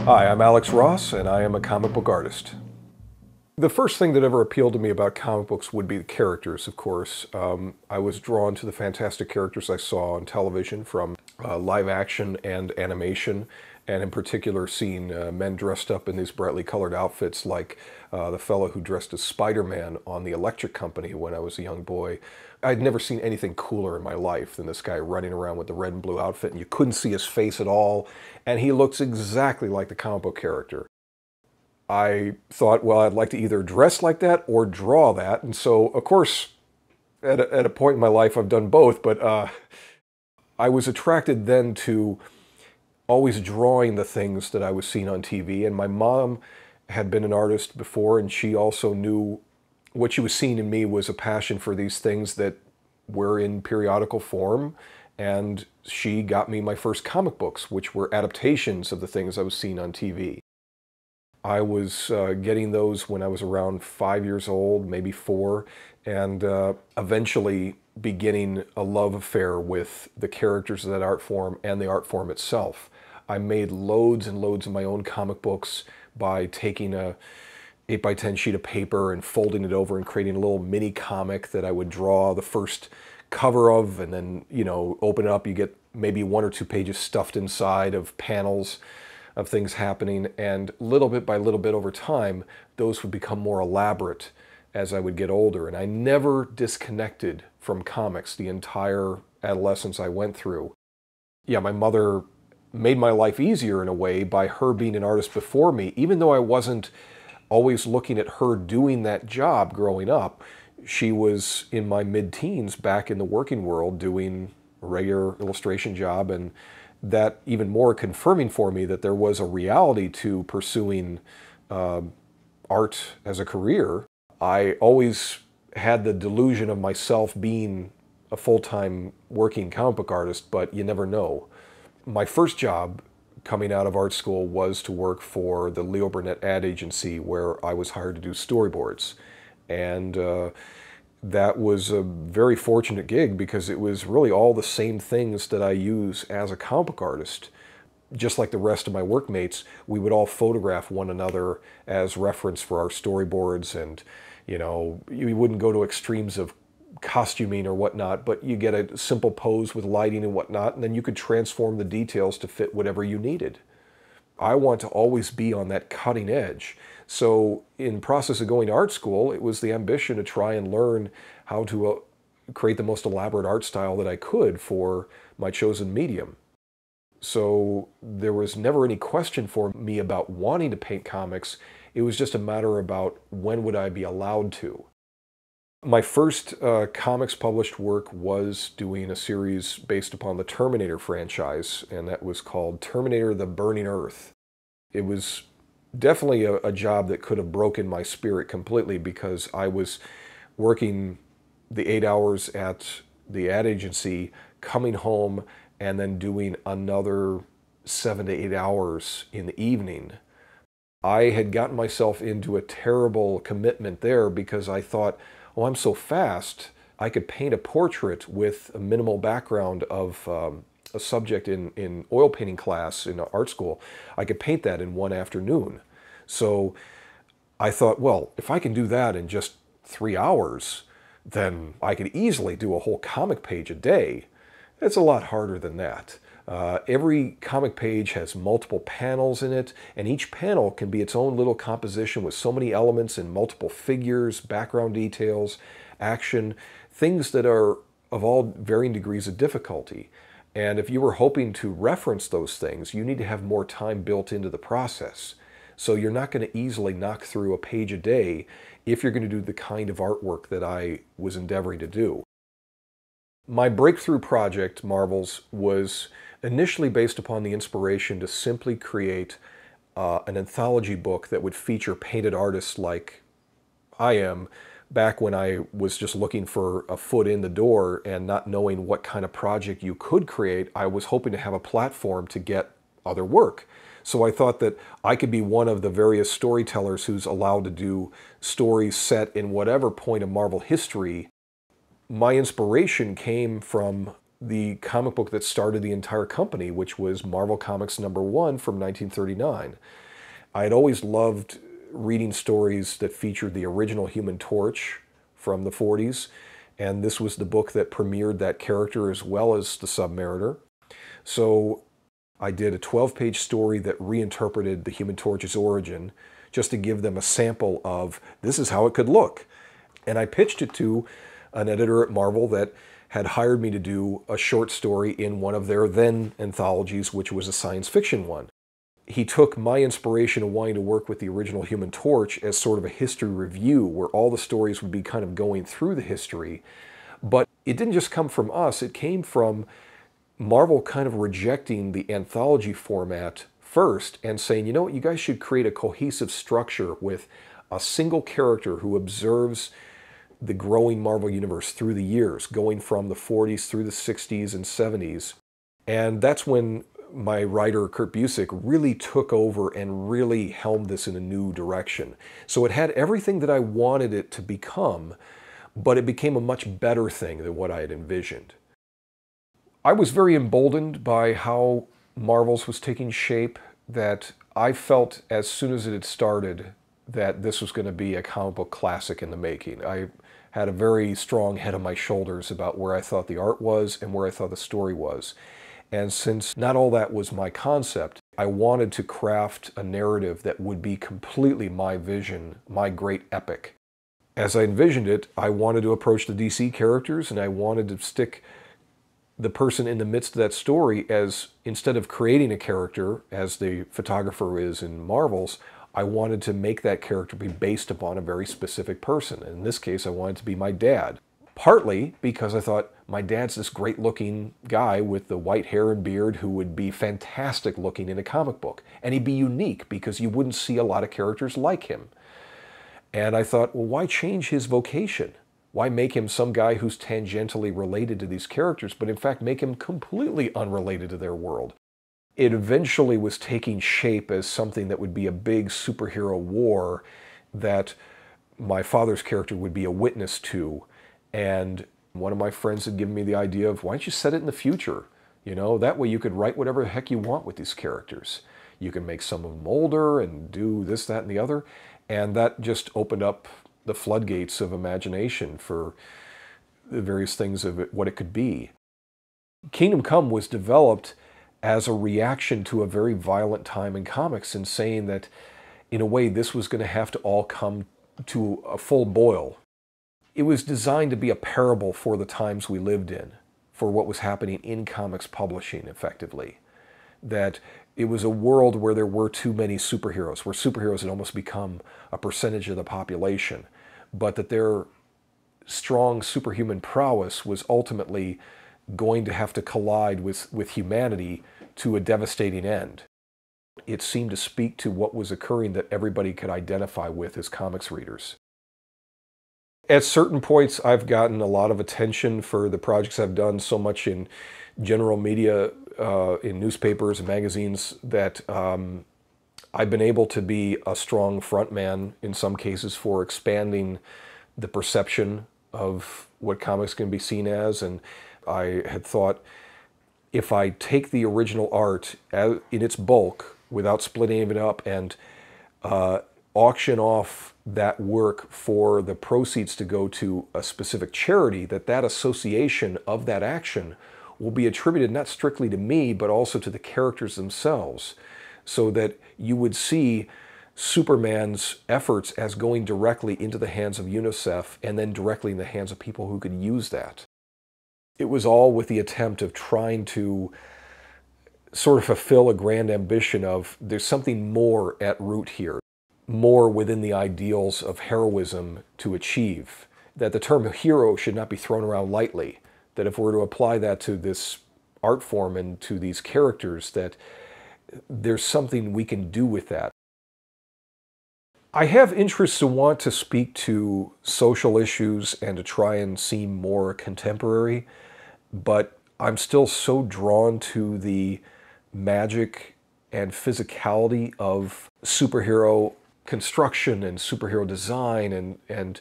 Hi, I'm Alex Ross, and I am a comic book artist. The first thing that ever appealed to me about comic books would be the characters, of course. I was drawn to the fantastic characters I saw on television, from live action and animation, and in particular seeing men dressed up in these brightly colored outfits like the fellow who dressed as Spider-Man on the Electric Company when I was a young boy. I'd never seen anything cooler in my life than this guy running around with the red and blue outfit, and you couldn't see his face at all, and he looks exactly like the comic book character. I thought, well, I'd like to either dress like that or draw that. And so, of course, at a point in my life, I've done both. But I was attracted then to always drawing the things that I was seeing on TV. And my mom had been an artist before, and she also knew what she was seeing in me was a passion for these things that were in periodical form. And she got me my first comic books, which were adaptations of the things I was seeing on TV. I was getting those when I was around 5 years old, maybe 4, and eventually beginning a love affair with the characters of that art form and the art form itself. I made loads and loads of my own comic books by taking a 8x10 sheet of paper and folding it over and creating a little mini comic that I would draw the first cover of, and then, you know, open it up, you get maybe 1 or 2 pages stuffed inside of panels of things happening, and little bit by little bit over time, those would become more elaborate as I would get older. And I never disconnected from comics the entire adolescence I went through. Yeah, my mother made my life easier in a way by her being an artist before me, even though I wasn't always looking at her doing that job growing up. She was in my mid-teens back in the working world doing a regular illustration job, and that even more confirming for me that there was a reality to pursuing art as a career. I always had the delusion of myself being a full-time working comic book artist, but you never know. My first job coming out of art school was to work for the Leo Burnett ad agency, where I was hired to do storyboards. And that was a very fortunate gig because it was really all the same things that I use as a comic book artist. Just like the rest of my workmates, we would all photograph one another as reference for our storyboards, and, you know, you wouldn't go to extremes of costuming or whatnot, but you get a simple pose with lighting and whatnot, and then you could transform the details to fit whatever you needed. I want to always be on that cutting edge. So in the process of going to art school, it was the ambition to try and learn how to create the most elaborate art style that I could for my chosen medium. So there was never any question for me about wanting to paint comics. It was just a matter about when would I be allowed to. My first comics published work was doing a series based upon the Terminator franchise, and that was called Terminator: The Burning Earth. It was definitely a job that could have broken my spirit completely, because I was working the 8 hours at the ad agency, coming home, and then doing another 7 to 8 hours in the evening. I had gotten myself into a terrible commitment there because I thought, oh, I'm so fast, I could paint a portrait with a minimal background of a subject in oil painting class in art school. I could paint that in one afternoon. So I thought, well, if I can do that in just 3 hours, then I could easily do a whole comic page a day. It's a lot harder than that. Every comic page has multiple panels in it, and each panel can be its own little composition with so many elements and multiple figures, background details, action, things that are of all varying degrees of difficulty. And if you were hoping to reference those things, you need to have more time built into the process. So you're not going to easily knock through a page a day if you're going to do the kind of artwork that I was endeavoring to do. My breakthrough project, Marvels, was initially based upon the inspiration to simply create an anthology book that would feature painted artists like I am, back when I was just looking for a foot in the door and not knowing what kind of project you could create. I was hoping to have a platform to get other work. So I thought that I could be one of the various storytellers who's allowed to do stories set in whatever point of Marvel history. My inspiration came from the comic book that started the entire company, which was Marvel Comics #1 from 1939. I had always loved reading stories that featured the original Human Torch from the 40s, and this was the book that premiered that character as well as the Submariner. So I did a 12-page story that reinterpreted the Human Torch's origin, just to give them a sample of this is how it could look. And I pitched it to an editor at Marvel that had hired me to do a short story in one of their then anthologies, which was a science fiction one. He took my inspiration of wanting to work with the original Human Torch as sort of a history review, where all the stories would be kind of going through the history. But it didn't just come from us, it came from Marvel kind of rejecting the anthology format first and saying, you know what, you guys should create a cohesive structure with a single character who observes the growing Marvel Universe through the years, going from the 40s through the 60s and 70s. And that's when my writer, Kurt Busiek, really took over and really helmed this in a new direction. So it had everything that I wanted it to become, but it became a much better thing than what I had envisioned. I was very emboldened by how Marvel's was taking shape, that I felt as soon as it had started that this was going to be a comic book classic in the making. I had a very strong head on my shoulders about where I thought the art was and where I thought the story was. And since not all that was my concept, I wanted to craft a narrative that would be completely my vision, my great epic. As I envisioned it, I wanted to approach the DC characters, and I wanted to stick the person in the midst of that story as, instead of creating a character, as the photographer is in Marvel's, I wanted to make that character be based upon a very specific person. And in this case, I wanted to be my dad. Partly because I thought my dad's this great-looking guy with the white hair and beard who would be fantastic looking in a comic book. And he'd be unique because you wouldn't see a lot of characters like him. And I thought, well, why change his vocation? Why make him some guy who's tangentially related to these characters, but in fact make him completely unrelated to their world? It eventually was taking shape as something that would be a big superhero war that my father's character would be a witness to. And one of my friends had given me the idea of, why don't you set it in the future? You know, that way you could write whatever the heck you want with these characters. You can make some of them older and do this, that, and the other. And that just opened up the floodgates of imagination for the various things of what it could be. Kingdom Come was developed as a reaction to a very violent time in comics, and saying that, in a way, this was going to have to all come to a full boil. It was designed to be a parable for the times we lived in, for what was happening in comics publishing, effectively. That it was a world where there were too many superheroes, where superheroes had almost become a percentage of the population, but that their strong superhuman prowess was ultimately going to have to collide with humanity to a devastating end. It seemed to speak to what was occurring that everybody could identify with as comics readers. At certain points, I've gotten a lot of attention for the projects I've done, so much in general media, in newspapers and magazines, that I've been able to be a strong frontman in some cases for expanding the perception of what comics can be seen as. And I had thought, if I take the original art in its bulk without splitting it up and auction off that work for the proceeds to go to a specific charity, that association of that action will be attributed not strictly to me, but also to the characters themselves, so that you would see Superman's efforts as going directly into the hands of UNICEF and then directly in the hands of people who could use that. It was all with the attempt of trying to sort of fulfill a grand ambition of, there's something more at root here, more within the ideals of heroism to achieve, that the term hero should not be thrown around lightly, that if we're to apply that to this art form and to these characters, that there's something we can do with that. I have interests to want to speak to social issues and to try and seem more contemporary, but I'm still so drawn to the magic and physicality of superhero construction and superhero design and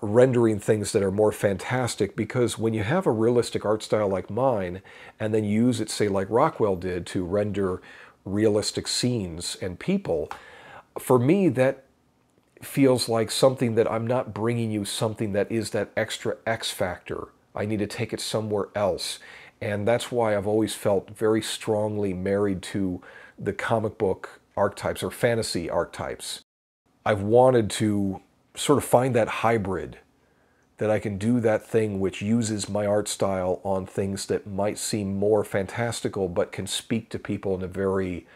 rendering things that are more fantastic, because when you have a realistic art style like mine and then use it, say, like Rockwell did, to render realistic scenes and people, for me that feels like something that I'm not bringing you something that is that extra X factor. I need to take it somewhere else. And that's why I've always felt very strongly married to the comic book archetypes or fantasy archetypes. I've wanted to sort of find that hybrid, that I can do that thing which uses my art style on things that might seem more fantastical but can speak to people in a very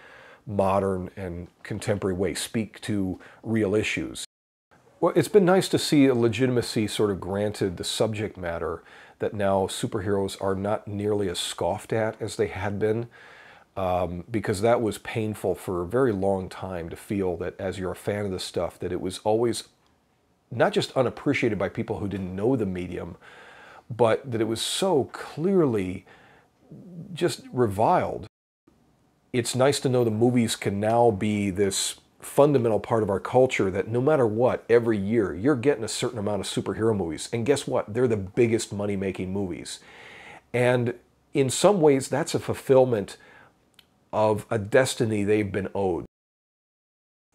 modern and contemporary way, speak to real issues. Well, it's been nice to see a legitimacy sort of granted the subject matter, that now superheroes are not nearly as scoffed at as they had been, because that was painful for a very long time to feel that as you're a fan of this stuff, that it was always not just unappreciated by people who didn't know the medium, but that it was so clearly just reviled. It's nice to know the movies can now be this fundamental part of our culture, that no matter what, every year you're getting a certain amount of superhero movies. And guess what? They're the biggest money-making movies. And in some ways, that's a fulfillment of a destiny they've been owed.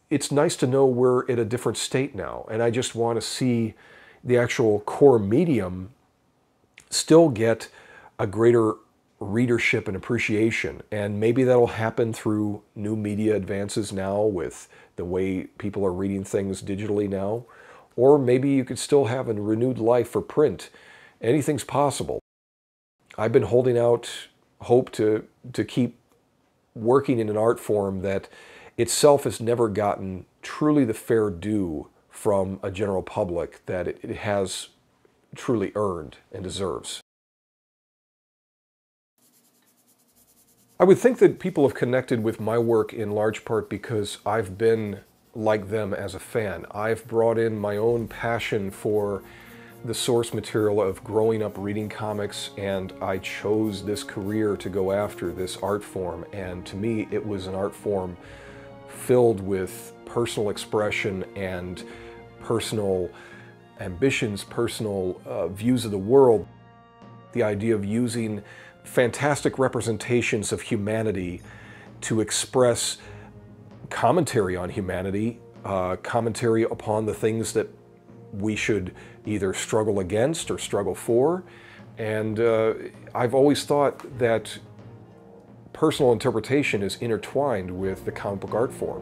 It's nice to know we're at a different state now, and I just want to see the actual core medium still get a greater readership and appreciation. And maybe that'll happen through new media advances now, with the way people are reading things digitally now. Or maybe you could still have a renewed life for print. Anything's possible. I've been holding out hope to keep working in an art form that itself has never gotten truly the fair due from a general public that it has truly earned and deserves. I would think that people have connected with my work in large part because I've been like them as a fan. I've brought in my own passion for the source material of growing up reading comics, and I chose this career to go after this art form. And to me, it was an art form filled with personal expression and personal ambitions, personal views of the world. The idea of using fantastic representations of humanity to express commentary on humanity, commentary upon the things that we should either struggle against or struggle for. And I've always thought that personal interpretation is intertwined with the comic book art form.